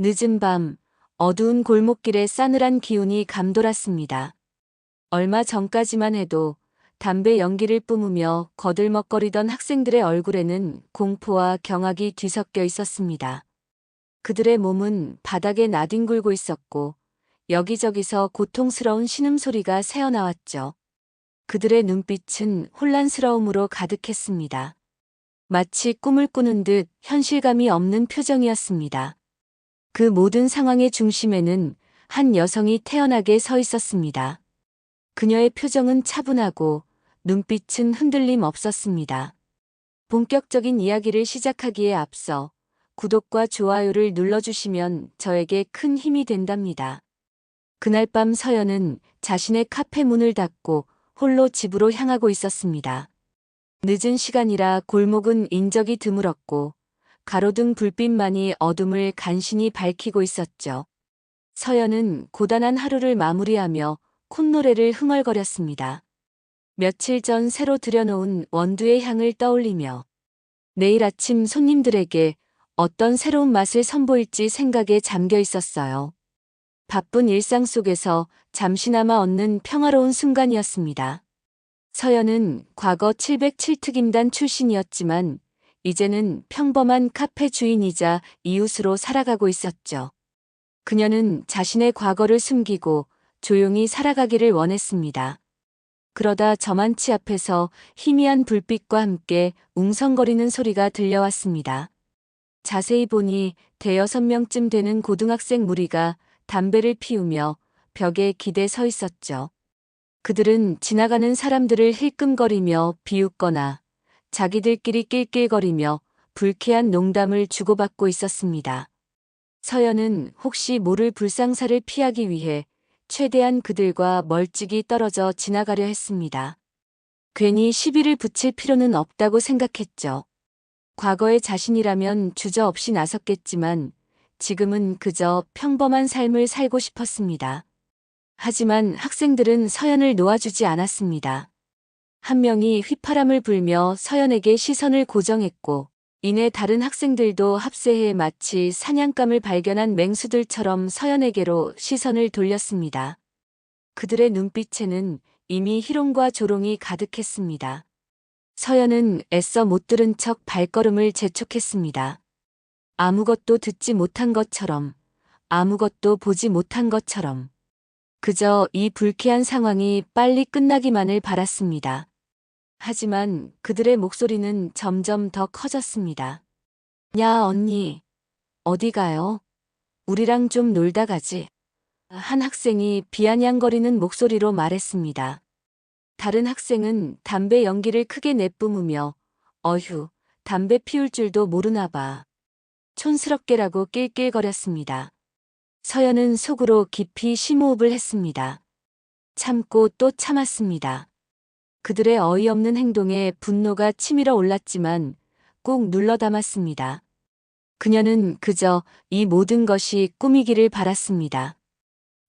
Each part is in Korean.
늦은 밤, 어두운 골목길에 싸늘한 기운이 감돌았습니다. 얼마 전까지만 해도 담배 연기를 뿜으며 거들먹거리던 학생들의 얼굴에는 공포와 경악이 뒤섞여 있었습니다. 그들의 몸은 바닥에 나뒹굴고 있었고 여기저기서 고통스러운 신음소리가 새어나왔죠. 그들의 눈빛은 혼란스러움으로 가득했습니다. 마치 꿈을 꾸는 듯 현실감이 없는 표정이었습니다. 그 모든 상황의 중심에는 한 여성이 태연하게 서 있었습니다. 그녀의 표정은 차분하고 눈빛은 흔들림 없었습니다. 본격적인 이야기를 시작하기에 앞서 구독과 좋아요를 눌러주시면 저에게 큰 힘이 된답니다. 그날 밤 서연은 자신의 카페 문을 닫고 홀로 집으로 향하고 있었습니다. 늦은 시간이라 골목은 인적이 드물었고 가로등 불빛만이 어둠을 간신히 밝히고 있었죠. 서연은 고단한 하루를 마무리하며 콧노래를 흥얼거렸습니다. 며칠 전 새로 들여놓은 원두의 향을 떠올리며 내일 아침 손님들에게 어떤 새로운 맛을 선보일지 생각에 잠겨 있었어요. 바쁜 일상 속에서 잠시나마 얻는 평화로운 순간이었습니다. 서연은 과거 707특임단 출신이었지만 이제는 평범한 카페 주인이자 이웃으로 살아가고 있었죠. 그녀는 자신의 과거를 숨기고 조용히 살아가기를 원했습니다. 그러다 저만치 앞에서 희미한 불빛과 함께 웅성거리는 소리가 들려왔습니다. 자세히 보니 대여섯 명쯤 되는 고등학생 무리가 담배를 피우며 벽에 기대 서 있었죠. 그들은 지나가는 사람들을 힐끔거리며 비웃거나 자기들끼리 낄낄거리며 불쾌한 농담을 주고받고 있었습니다. 서연은 혹시 모를 불상사를 피하기 위해 최대한 그들과 멀찍이 떨어져 지나가려 했습니다. 괜히 시비를 붙일 필요는 없다고 생각했죠. 과거의 자신이라면 주저없이 나섰겠지만 지금은 그저 평범한 삶을 살고 싶었습니다. 하지만 학생들은 서연을 놓아주지 않았습니다. 한 명이 휘파람을 불며 서연에게 시선을 고정했고 이내 다른 학생들도 합세해 마치 사냥감을 발견한 맹수들처럼 서연에게로 시선을 돌렸습니다. 그들의 눈빛에는 이미 희롱과 조롱이 가득했습니다. 서연은 애써 못 들은 척 발걸음을 재촉했습니다. 아무것도 듣지 못한 것처럼, 아무것도 보지 못한 것처럼. 그저 이 불쾌한 상황이 빨리 끝나기만을 바랐습니다. 하지만 그들의 목소리는 점점 더 커졌습니다. 야, 언니, 어디 가요? 우리랑 좀 놀다 가지. 한 학생이 비아냥거리는 목소리로 말했습니다. 다른 학생은 담배 연기를 크게 내뿜으며 어휴, 담배 피울 줄도 모르나 봐. 촌스럽게라고 낄낄거렸습니다. 서연은 속으로 깊이 심호흡을 했습니다. 참고 또 참았습니다. 그들의 어이없는 행동에 분노가 치밀어 올랐지만 꼭 눌러 담았습니다. 그녀는 그저 이 모든 것이 꿈이기를 바랐습니다.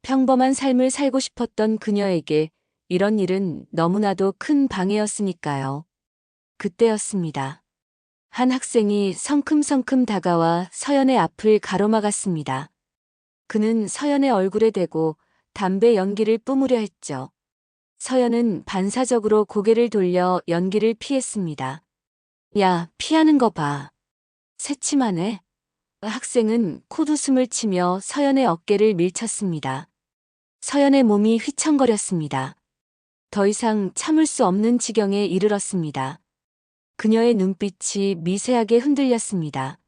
평범한 삶을 살고 싶었던 그녀에게 이런 일은 너무나도 큰 방해였으니까요. 그때였습니다. 한 학생이 성큼성큼 다가와 서연의 앞을 가로막았습니다. 그는 서연의 얼굴에 대고 담배 연기를 뿜으려 했죠. 서연은 반사적으로 고개를 돌려 연기를 피했습니다. 야, 피하는 거 봐. 새침하네. 학생은 콧웃음을 치며 서연의 어깨를 밀쳤습니다. 서연의 몸이 휘청거렸습니다. 더 이상 참을 수 없는 지경에 이르렀습니다. 그녀의 눈빛이 미세하게 흔들렸습니다.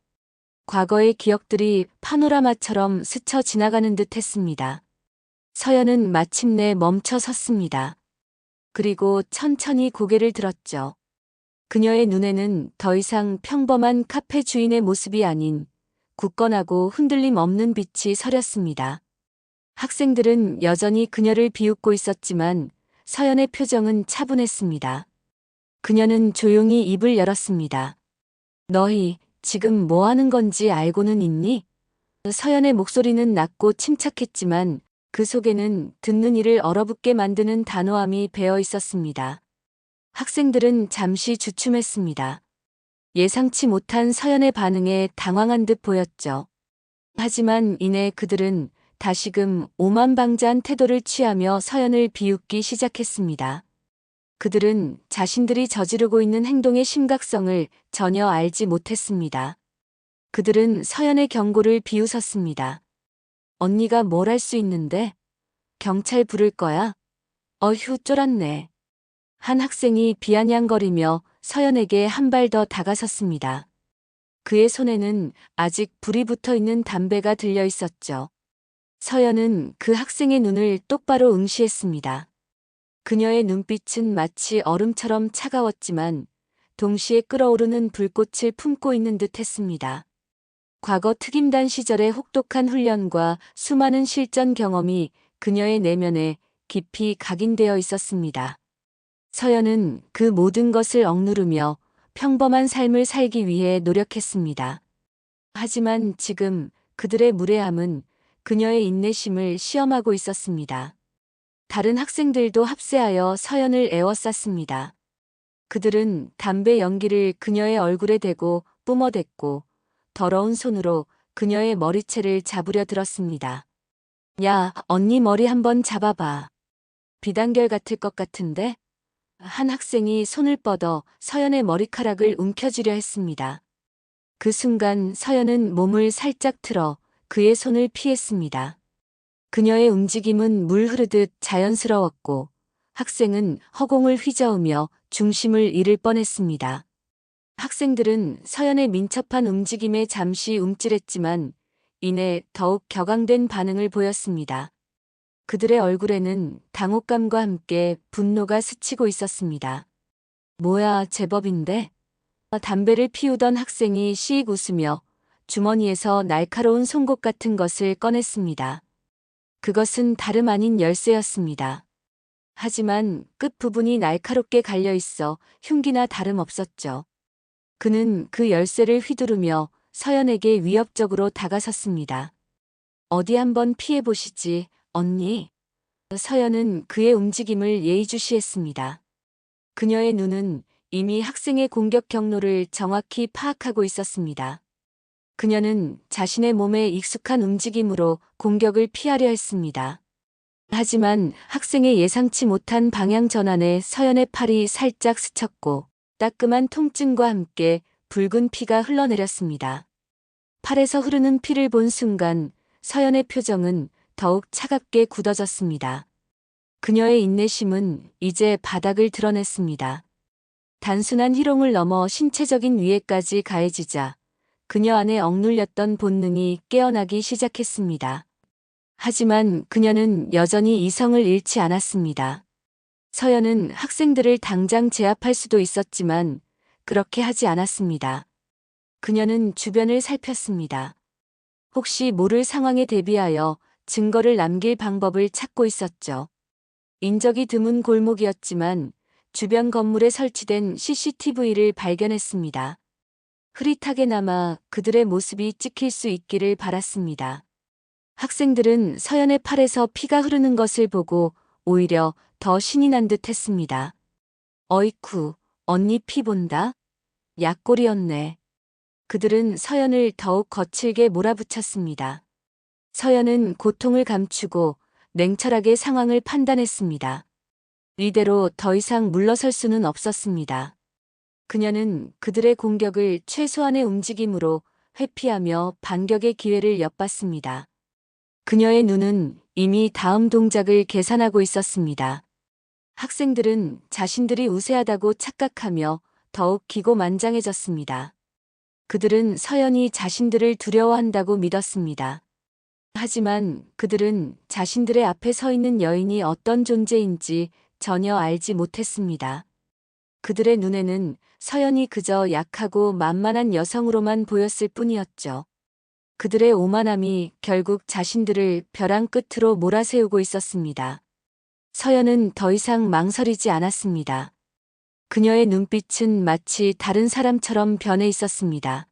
과거의 기억들이 파노라마처럼 스쳐 지나가는 듯 했습니다. 서연은 마침내 멈춰 섰습니다. 그리고 천천히 고개를 들었죠. 그녀의 눈에는 더 이상 평범한 카페 주인의 모습이 아닌 굳건하고 흔들림 없는 빛이 서렸습니다. 학생들은 여전히 그녀를 비웃고 있었지만 서연의 표정은 차분했습니다. 그녀는 조용히 입을 열었습니다. 너희 지금 뭐 하는 건지 알고는 있니? 서연의 목소리는 낮고 침착했지만 그 속에는 듣는 이를 얼어붙게 만드는 단호함이 배어 있었습니다. 학생들은 잠시 주춤했습니다. 예상치 못한 서연의 반응에 당황한 듯 보였죠. 하지만 이내 그들은 다시금 오만방자한 태도를 취하며 서연을 비웃기 시작했습니다. 그들은 자신들이 저지르고 있는 행동의 심각성을 전혀 알지 못했습니다. 그들은 서연의 경고를 비웃었습니다. 언니가 뭘 할 수 있는데? 경찰 부를 거야? 어휴, 쫄았네. 한 학생이 비아냥거리며 서연에게 한 발 더 다가섰습니다. 그의 손에는 아직 불이 붙어 있는 담배가 들려 있었죠. 서연은 그 학생의 눈을 똑바로 응시했습니다. 그녀의 눈빛은 마치 얼음처럼 차가웠지만 동시에 끓어오르는 불꽃을 품고 있는 듯 했습니다. 과거 특임단 시절의 혹독한 훈련과 수많은 실전 경험이 그녀의 내면에 깊이 각인되어 있었습니다. 서연은 그 모든 것을 억누르며 평범한 삶을 살기 위해 노력했습니다. 하지만 지금 그들의 무례함은 그녀의 인내심을 시험하고 있었습니다. 다른 학생들도 합세하여 서연을 에워쌌습니다. 그들은 담배 연기를 그녀의 얼굴에 대고 뿜어댔고 더러운 손으로 그녀의 머리채를 잡으려 들었습니다. 야, 언니 머리 한번 잡아봐. 비단결 같을 것 같은데? 한 학생이 손을 뻗어 서연의 머리카락을 움켜쥐려 했습니다. 그 순간 서연은 몸을 살짝 틀어 그의 손을 피했습니다. 그녀의 움직임은 물 흐르듯 자연스러웠고 학생은 허공을 휘저으며 중심을 잃을 뻔했습니다. 학생들은 서연의 민첩한 움직임에 잠시 움찔했지만 이내 더욱 격앙된 반응을 보였습니다. 그들의 얼굴에는 당혹감과 함께 분노가 스치고 있었습니다. 뭐야, 제법인데? 담배를 피우던 학생이 씩 웃으며 주머니에서 날카로운 송곳 같은 것을 꺼냈습니다. 그것은 다름 아닌 열쇠였습니다. 하지만 끝부분이 날카롭게 갈려 있어 흉기나 다름없었죠. 그는 그 열쇠를 휘두르며 서연에게 위협적으로 다가섰습니다. 어디 한번 피해보시지, 언니. 서연은 그의 움직임을 예의주시했습니다. 그녀의 눈은 이미 학생의 공격 경로를 정확히 파악하고 있었습니다. 그녀는 자신의 몸에 익숙한 움직임으로 공격을 피하려 했습니다. 하지만 학생의 예상치 못한 방향 전환에 서연의 팔이 살짝 스쳤고 따끔한 통증과 함께 붉은 피가 흘러내렸습니다. 팔에서 흐르는 피를 본 순간 서연의 표정은 더욱 차갑게 굳어졌습니다. 그녀의 인내심은 이제 바닥을 드러냈습니다. 단순한 희롱을 넘어 신체적인 위해까지 가해지자 그녀 안에 억눌렸던 본능이 깨어나기 시작했습니다. 하지만 그녀는 여전히 이성을 잃지 않았습니다. 서연은 학생들을 당장 제압할 수도 있었지만 그렇게 하지 않았습니다. 그녀는 주변을 살폈습니다. 혹시 모를 상황에 대비하여 증거를 남길 방법을 찾고 있었죠. 인적이 드문 골목이었지만 주변 건물에 설치된 CCTV를 발견했습니다. 흐릿하게나마 그들의 모습이 찍힐 수 있기를 바랐습니다. 학생들은 서연의 팔에서 피가 흐르는 것을 보고 오히려 더 신이 난 듯 했습니다. 어이쿠, 언니 피 본다? 약골이었네. 그들은 서연을 더욱 거칠게 몰아붙였습니다. 서연은 고통을 감추고 냉철하게 상황을 판단했습니다. 이대로 더 이상 물러설 수는 없었습니다. 그녀는 그들의 공격을 최소한의 움직임으로 회피하며 반격의 기회를 엿봤습니다. 그녀의 눈은 이미 다음 동작을 계산하고 있었습니다. 학생들은 자신들이 우세하다고 착각하며 더욱 기고만장해졌습니다. 그들은 서연이 자신들을 두려워한다고 믿었습니다. 하지만 그들은 자신들의 앞에 서 있는 여인이 어떤 존재인지 전혀 알지 못했습니다. 그들의 눈에는 서연이 그저 약하고 만만한 여성으로만 보였을 뿐이었죠. 그들의 오만함이 결국 자신들을 벼랑 끝으로 몰아세우고 있었습니다. 서연은 더 이상 망설이지 않았습니다. 그녀의 눈빛은 마치 다른 사람처럼 변해 있었습니다.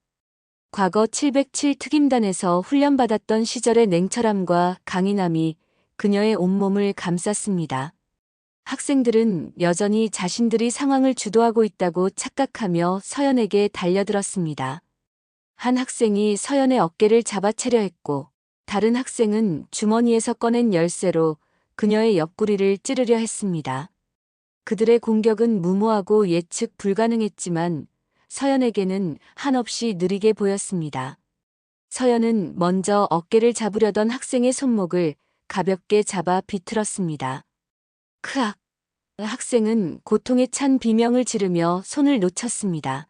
과거 707 특임단에서 훈련받았던 시절의 냉철함과 강인함이 그녀의 온몸을 감쌌습니다. 학생들은 여전히 자신들이 상황을 주도하고 있다고 착각하며 서연에게 달려들었습니다. 한 학생이 서연의 어깨를 잡아채려 했고 다른 학생은 주머니에서 꺼낸 열쇠로 그녀의 옆구리를 찌르려 했습니다. 그들의 공격은 무모하고 예측 불가능했지만 서연에게는 한없이 느리게 보였습니다. 서연은 먼저 어깨를 잡으려던 학생의 손목을 가볍게 잡아 비틀었습니다. 크악! 학생은 고통에 찬 비명을 지르며 손을 놓쳤습니다.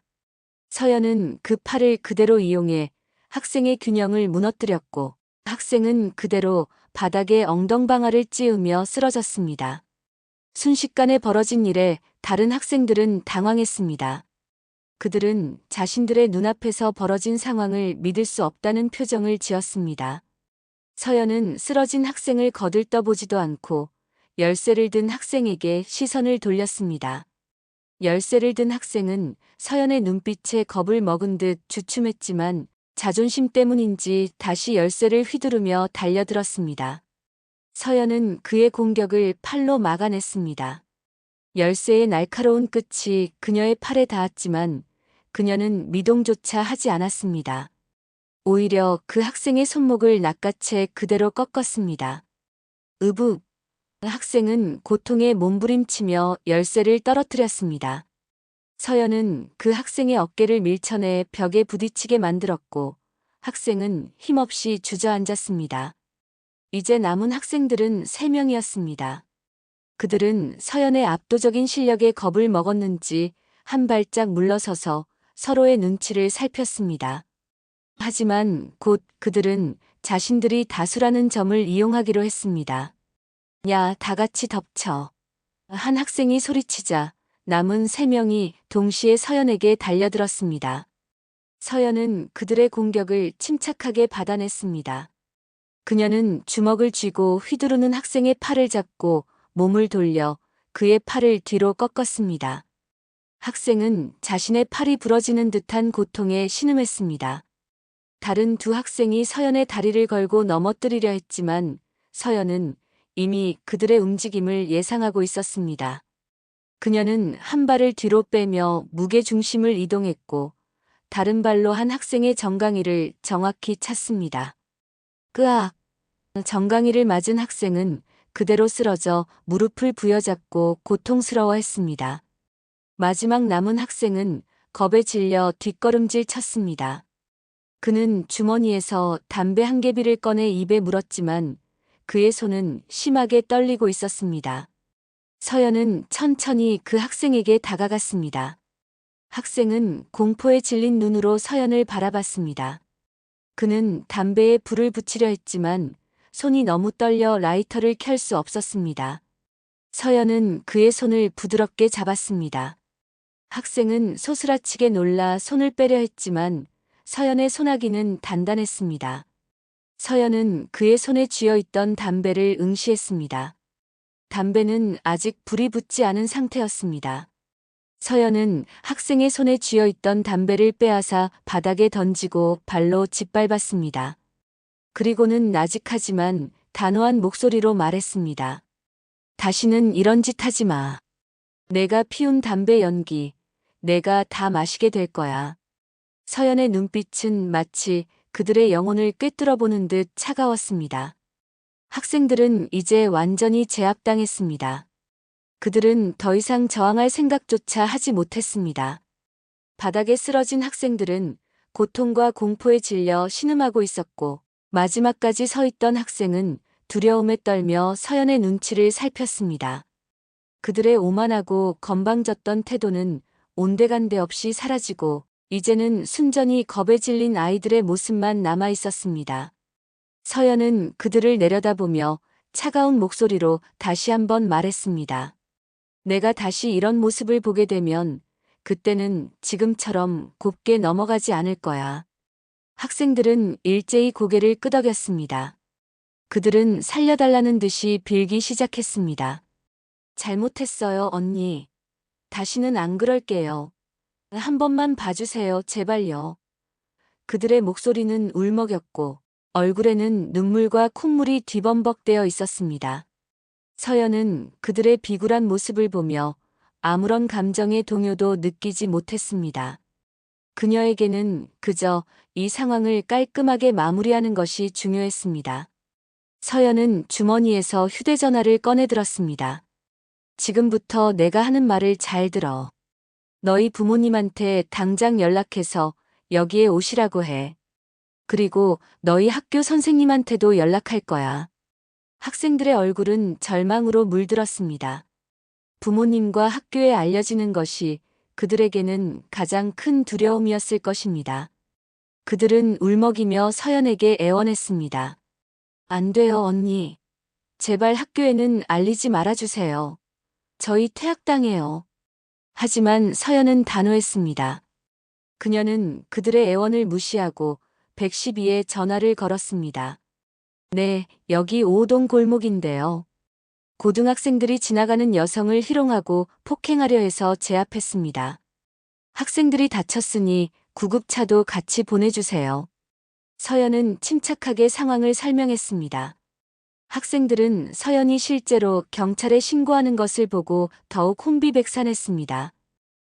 서연은 그 팔을 그대로 이용해 학생의 균형을 무너뜨렸고 학생은 그대로 바닥에 엉덩방아를 찧으며 쓰러졌습니다. 순식간에 벌어진 일에 다른 학생들은 당황했습니다. 그들은 자신들의 눈앞에서 벌어진 상황을 믿을 수 없다는 표정을 지었습니다. 서연은 쓰러진 학생을 거들떠보지도 않고 열쇠를 든 학생에게 시선을 돌렸습니다. 열쇠를 든 학생은 서연의 눈빛에 겁을 먹은 듯 주춤했지만 자존심 때문인지 다시 열쇠를 휘두르며 달려들었습니다. 서연은 그의 공격을 팔로 막아냈습니다. 열쇠의 날카로운 끝이 그녀의 팔에 닿았지만 그녀는 미동조차 하지 않았습니다. 오히려 그 학생의 손목을 낚아채 그대로 꺾었습니다. 으붓! 학생은 고통에 몸부림치며 열쇠를 떨어뜨렸습니다. 서연은 그 학생의 어깨를 밀쳐내 벽에 부딪히게 만들었고 학생은 힘없이 주저앉았습니다. 이제 남은 학생들은 3명이었습니다. 그들은 서연의 압도적인 실력에 겁을 먹었는지 한 발짝 물러서서 서로의 눈치를 살폈습니다. 하지만 곧 그들은 자신들이 다수라는 점을 이용하기로 했습니다. 야, 다 같이 덮쳐. 한 학생이 소리치자 남은 3명이 동시에 서연에게 달려들었습니다. 서연은 그들의 공격을 침착하게 받아냈습니다. 그녀는 주먹을 쥐고 휘두르는 학생의 팔을 잡고 몸을 돌려 그의 팔을 뒤로 꺾었습니다. 학생은 자신의 팔이 부러지는 듯한 고통에 신음했습니다. 다른 두 학생이 서연의 다리를 걸고 넘어뜨리려 했지만 서연은 이미 그들의 움직임을 예상하고 있었습니다. 그녀는 한 발을 뒤로 빼며 무게 중심을 이동했고 다른 발로 한 학생의 정강이를 정확히 찼습니다. 끄악! 정강이를 맞은 학생은 그대로 쓰러져 무릎을 부여잡고 고통스러워했습니다. 마지막 남은 학생은 겁에 질려 뒷걸음질 쳤습니다. 그는 주머니에서 담배 한 개비를 꺼내 입에 물었지만 그의 손은 심하게 떨리고 있었습니다. 서연은 천천히 그 학생에게 다가갔습니다. 학생은 공포에 질린 눈으로 서연을 바라봤습니다. 그는 담배에 불을 붙이려 했지만 손이 너무 떨려 라이터를 켤 수 없었습니다. 서연은 그의 손을 부드럽게 잡았습니다. 학생은 소스라치게 놀라 손을 빼려 했지만 서연의 손아귀는 단단했습니다. 서연은 그의 손에 쥐어있던 담배를 응시했습니다. 담배는 아직 불이 붙지 않은 상태였습니다. 서연은 학생의 손에 쥐어있던 담배를 빼앗아 바닥에 던지고 발로 짓밟았습니다. 그리고는 나직하지만 단호한 목소리로 말했습니다. 다시는 이런 짓 하지 마. 내가 피운 담배 연기, 내가 다 마시게 될 거야. 서연의 눈빛은 마치 그들의 영혼을 꿰뚫어보는 듯 차가웠습니다. 학생들은 이제 완전히 제압당했습니다. 그들은 더 이상 저항할 생각조차 하지 못했습니다. 바닥에 쓰러진 학생들은 고통과 공포에 질려 신음하고 있었고 마지막까지 서 있던 학생은 두려움에 떨며 서연의 눈치를 살폈습니다. 그들의 오만하고 건방졌던 태도는 온데간데 없이 사라지고 이제는 순전히 겁에 질린 아이들의 모습만 남아 있었습니다. 서연은 그들을 내려다보며 차가운 목소리로 다시 한번 말했습니다. 내가 다시 이런 모습을 보게 되면 그때는 지금처럼 곱게 넘어가지 않을 거야. 학생들은 일제히 고개를 끄덕였습니다. 그들은 살려달라는 듯이 빌기 시작했습니다. 잘못했어요, 언니. 다시는 안 그럴게요. 한 번만 봐주세요, 제발요. 그들의 목소리는 울먹였고 얼굴에는 눈물과 콧물이 뒤범벅되어 있었습니다. 서연은 그들의 비굴한 모습을 보며 아무런 감정의 동요도 느끼지 못했습니다. 그녀에게는 그저 이 상황을 깔끔하게 마무리하는 것이 중요했습니다. 서연은 주머니에서 휴대전화를 꺼내 들었습니다. 지금부터 내가 하는 말을 잘 들어. 너희 부모님한테 당장 연락해서 여기에 오시라고 해. 그리고 너희 학교 선생님한테도 연락할 거야. 학생들의 얼굴은 절망으로 물들었습니다. 부모님과 학교에 알려지는 것이 그들에게는 가장 큰 두려움이었을 것입니다. 그들은 울먹이며 서연에게 애원했습니다. 안 돼요, 언니. 제발 학교에는 알리지 말아주세요. 저희 퇴학당해요. 하지만 서연은 단호했습니다. 그녀는 그들의 애원을 무시하고 112에 전화를 걸었습니다. 네, 여기 5동 골목인데요. 고등학생들이 지나가는 여성을 희롱하고 폭행하려 해서 제압했습니다. 학생들이 다쳤으니 구급차도 같이 보내주세요. 서연은 침착하게 상황을 설명했습니다. 학생들은 서연이 실제로 경찰에 신고하는 것을 보고 더욱 혼비백산했습니다.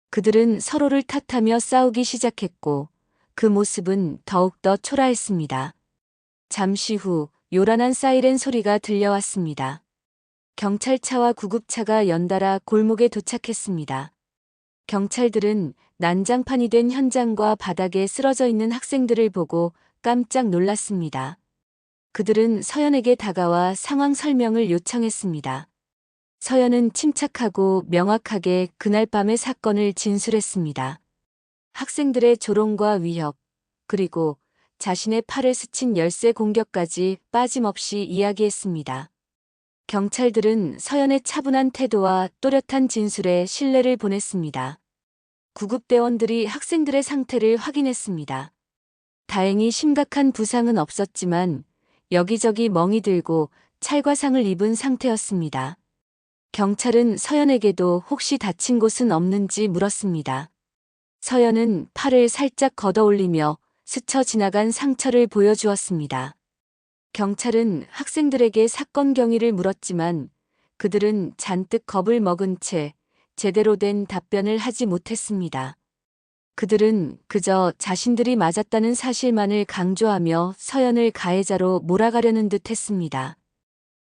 그들은 서로를 탓하며 싸우기 시작했고 그 모습은 더욱더 초라했습니다. 잠시 후 요란한 사이렌 소리가 들려왔습니다. 경찰차와 구급차가 연달아 골목에 도착했습니다. 경찰들은 난장판이 된 현장과 바닥에 쓰러져 있는 학생들을 보고 깜짝 놀랐습니다. 그들은 서연에게 다가와 상황 설명을 요청했습니다. 서연은 침착하고 명확하게 그날 밤의 사건을 진술했습니다. 학생들의 조롱과 위협, 그리고 자신의 팔을 스친 열쇠 공격까지 빠짐없이 이야기했습니다. 경찰들은 서연의 차분한 태도와 또렷한 진술에 신뢰를 보냈습니다. 구급대원들이 학생들의 상태를 확인했습니다. 다행히 심각한 부상은 없었지만 여기저기 멍이 들고 찰과상을 입은 상태였습니다. 경찰은 서연에게도 혹시 다친 곳은 없는지 물었습니다. 서연은 팔을 살짝 걷어 올리며 스쳐 지나간 상처를 보여주었습니다. 경찰은 학생들에게 사건 경위를 물었지만 그들은 잔뜩 겁을 먹은 채 제대로 된 답변을 하지 못했습니다. 그들은 그저 자신들이 맞았다는 사실만을 강조하며 서연을 가해자로 몰아가려는 듯 했습니다.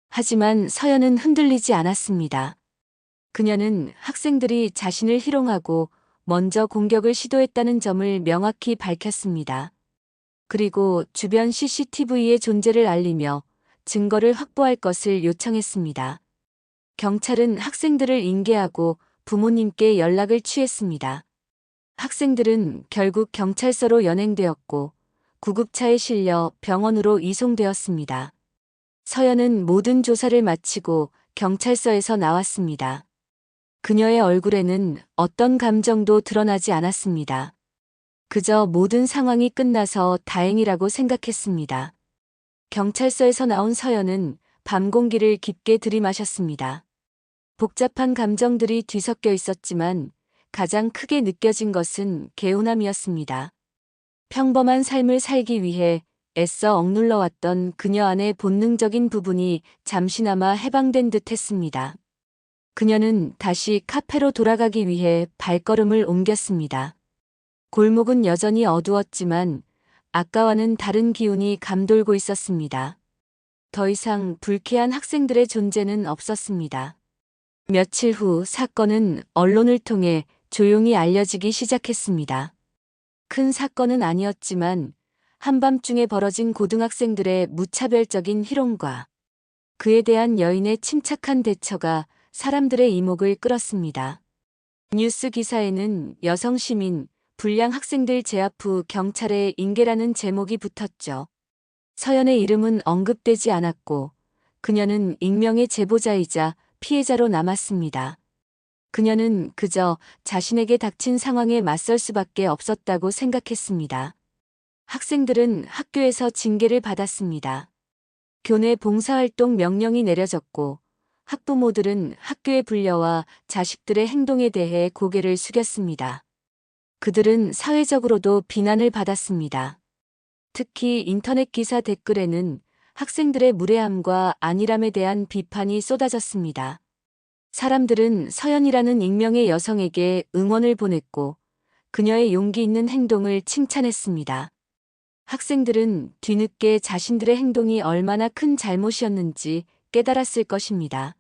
하지만 서연은 흔들리지 않았습니다. 그녀는 학생들이 자신을 희롱하고 먼저 공격을 시도했다는 점을 명확히 밝혔습니다. 그리고 주변 CCTV의 존재를 알리며 증거를 확보할 것을 요청했습니다. 경찰은 학생들을 인계하고 부모님께 연락을 취했습니다. 학생들은 결국 경찰서로 연행되었고 구급차에 실려 병원으로 이송되었습니다. 서연은 모든 조사를 마치고 경찰서에서 나왔습니다. 그녀의 얼굴에는 어떤 감정도 드러나지 않았습니다. 그저 모든 상황이 끝나서 다행이라고 생각했습니다. 경찰서에서 나온 서연은 밤 공기를 깊게 들이마셨습니다. 복잡한 감정들이 뒤섞여 있었지만 가장 크게 느껴진 것은 개운함이었습니다. 평범한 삶을 살기 위해 애써 억눌러왔던 그녀 안의 본능적인 부분이 잠시나마 해방된 듯 했습니다. 그녀는 다시 카페로 돌아가기 위해 발걸음을 옮겼습니다. 골목은 여전히 어두웠지만 아까와는 다른 기운이 감돌고 있었습니다. 더 이상 불쾌한 학생들의 존재는 없었습니다. 며칠 후 사건은 언론을 통해 조용히 알려지기 시작했습니다. 큰 사건은 아니었지만 한밤중에 벌어진 고등학생들의 무차별적인 희롱과 그에 대한 여인의 침착한 대처가 사람들의 이목을 끌었습니다. 뉴스 기사에는 여성 시민, 불량 학생들 제압 후 경찰에 인계라는 제목이 붙었죠. 서연의 이름은 언급되지 않았고 그녀는 익명의 제보자이자 피해자로 남았습니다. 그녀는 그저 자신에게 닥친 상황에 맞설 수밖에 없었다고 생각했습니다. 학생들은 학교에서 징계를 받았습니다. 교내 봉사활동 명령이 내려졌고 학부모들은 학교에 불려와 자식들의 행동에 대해 고개를 숙였습니다. 그들은 사회적으로도 비난을 받았습니다. 특히 인터넷 기사 댓글에는 학생들의 무례함과 안일함에 대한 비판이 쏟아졌습니다. 사람들은 서연이라는 익명의 여성에게 응원을 보냈고 그녀의 용기 있는 행동을 칭찬했습니다. 학생들은 뒤늦게 자신들의 행동이 얼마나 큰 잘못이었는지 깨달았을 것입니다.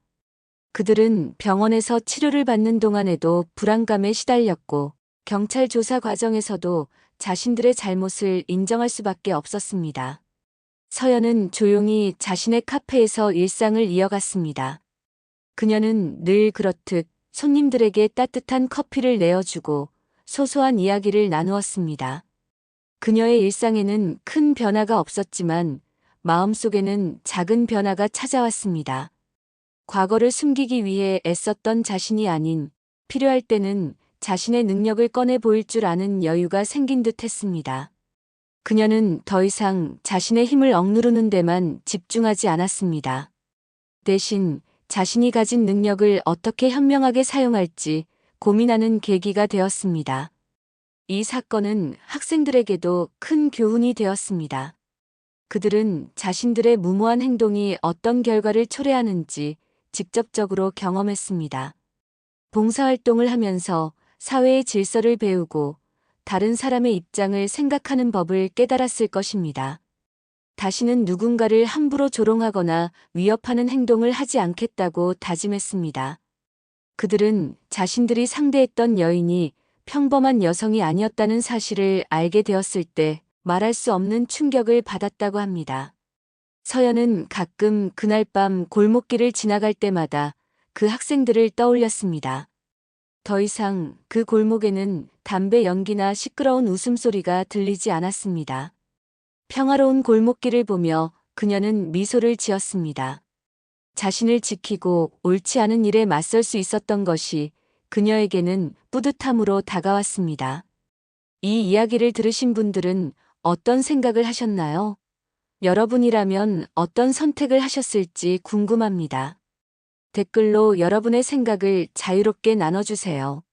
그들은 병원에서 치료를 받는 동안에도 불안감에 시달렸고 경찰 조사 과정에서도 자신들의 잘못을 인정할 수밖에 없었습니다. 서연은 조용히 자신의 카페에서 일상을 이어갔습니다. 그녀는 늘 그렇듯 손님들에게 따뜻한 커피를 내어주고 소소한 이야기를 나누었습니다. 그녀의 일상에는 큰 변화가 없었지만 마음속에는 작은 변화가 찾아왔습니다. 과거를 숨기기 위해 애썼던 자신이 아닌 필요할 때는 자신의 능력을 꺼내 보일 줄 아는 여유가 생긴 듯 했습니다. 그녀는 더 이상 자신의 힘을 억누르는 데만 집중하지 않았습니다. 대신 자신이 가진 능력을 어떻게 현명하게 사용할지 고민하는 계기가 되었습니다. 이 사건은 학생들에게도 큰 교훈이 되었습니다. 그들은 자신들의 무모한 행동이 어떤 결과를 초래하는지 직접적으로 경험했습니다. 봉사활동을 하면서 사회의 질서를 배우고 다른 사람의 입장을 생각하는 법을 깨달았을 것입니다. 다시는 누군가를 함부로 조롱하거나 위협하는 행동을 하지 않겠다고 다짐했습니다. 그들은 자신들이 상대했던 여인이 평범한 여성이 아니었다는 사실을 알게 되었을 때 말할 수 없는 충격을 받았다고 합니다. 서연은 가끔 그날 밤 골목길을 지나갈 때마다 그 학생들을 떠올렸습니다. 더 이상 그 골목에는 담배 연기나 시끄러운 웃음소리가 들리지 않았습니다. 평화로운 골목길을 보며 그녀는 미소를 지었습니다. 자신을 지키고 옳지 않은 일에 맞설 수 있었던 것이 그녀에게는 뿌듯함으로 다가왔습니다. 이 이야기를 들으신 분들은 어떤 생각을 하셨나요? 여러분이라면 어떤 선택을 하셨을지 궁금합니다. 댓글로 여러분의 생각을 자유롭게 나눠주세요.